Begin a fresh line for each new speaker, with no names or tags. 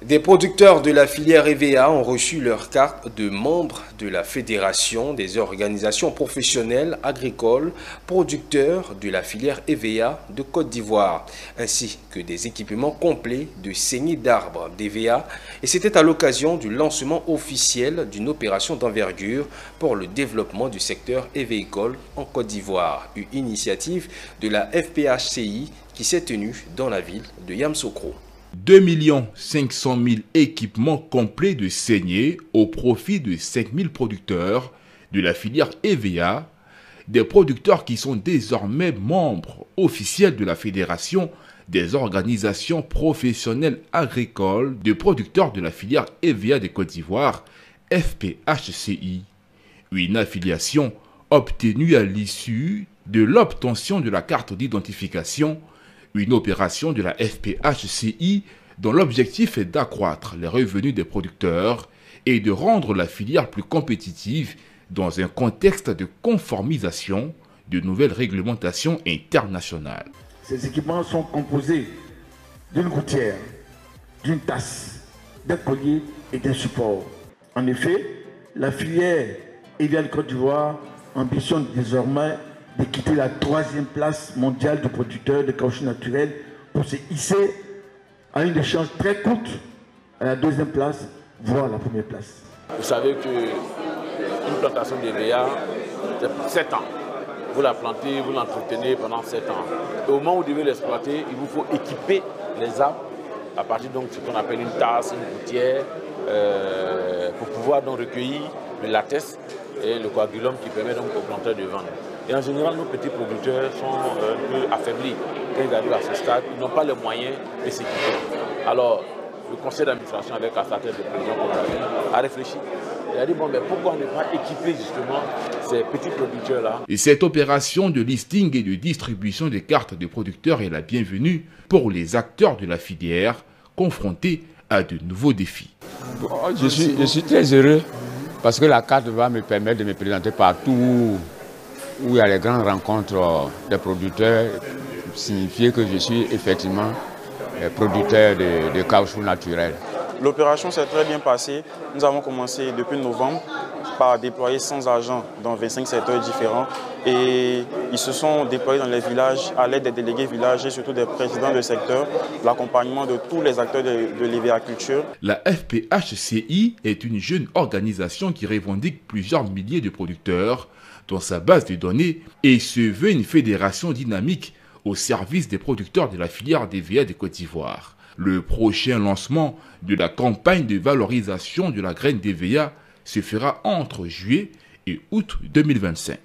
Des producteurs de la filière EVA ont reçu leur carte de membre de la Fédération des organisations professionnelles agricoles producteurs de la filière EVA de Côte d'Ivoire, ainsi que des équipements complets de saignée d'arbres d'EVA. Et c'était à l'occasion du lancement officiel d'une opération d'envergure pour le développement du secteur évéicole en Côte d'Ivoire, une initiative de la FPHCI qui s'est tenue dans la ville de Yamoussoukro.
2 500 000 équipements complets de saignée au profit de 5 000 producteurs de la filière EVA, des producteurs qui sont désormais membres officiels de la Fédération des organisations professionnelles agricoles de producteurs de la filière EVA de Côte d'Ivoire, FPHCI. Une affiliation obtenue à l'issue de l'obtention de la carte d'identification, une opération de la FPHCI dont l'objectif est d'accroître les revenus des producteurs et de rendre la filière plus compétitive dans un contexte de conformisation de nouvelles réglementations internationales.
Ces équipements sont composés d'une gouttière, d'une tasse, d'un collier et d'un support. En effet, la filière EVA de Côte d'Ivoire ambitionne désormais de quitter la 3e place mondiale de producteurs de caoutchouc naturel pour se hisser à une échange très courte à la 2e place, voire la 1re place.
Vous savez qu'une plantation d'EVA, c'est 7 ans. Vous la plantez, vous l'entretenez pendant 7 ans. Et au moment où vous devez l'exploiter, il vous faut équiper les arbres à partir de ce qu'on appelle une tasse, une gouttière, pour pouvoir donc recueillir le latex et le coagulum qui permet donc aux planteurs de vendre. Et en général, nos petits producteurs sont un peu affaiblis. Quand ils arrivent à ce stade, ils n'ont pas les moyens de s'équiper. Alors, le conseil d'administration avec un certain président a réfléchi. Il a dit, bon, mais pourquoi ne pas équiper justement ces petits producteurs-là?
Et cette opération de listing et de distribution des cartes de producteurs est la bienvenue pour les acteurs de la filière confrontés à de nouveaux défis.
Je suis très heureux parce que la carte va me permettre de me présenter partout où il y a les grandes rencontres des producteurs, signifier que je suis effectivement producteur de caoutchouc naturel.
L'opération s'est très bien passée. Nous avons commencé depuis novembre par déployer 100 agents dans 25 secteurs différents et ils se sont déployés dans les villages à l'aide des délégués villages et surtout des présidents de secteur, l'accompagnement de tous les acteurs de l'EVA-culture.
La FPHCI est une jeune organisation qui revendique plusieurs milliers de producteurs dans sa base de données et se veut une fédération dynamique au service des producteurs de la filière d'EVA de Côte d'Ivoire. Le prochain lancement de la campagne de valorisation de la graine d'EVA se fera entre juillet et août 2025.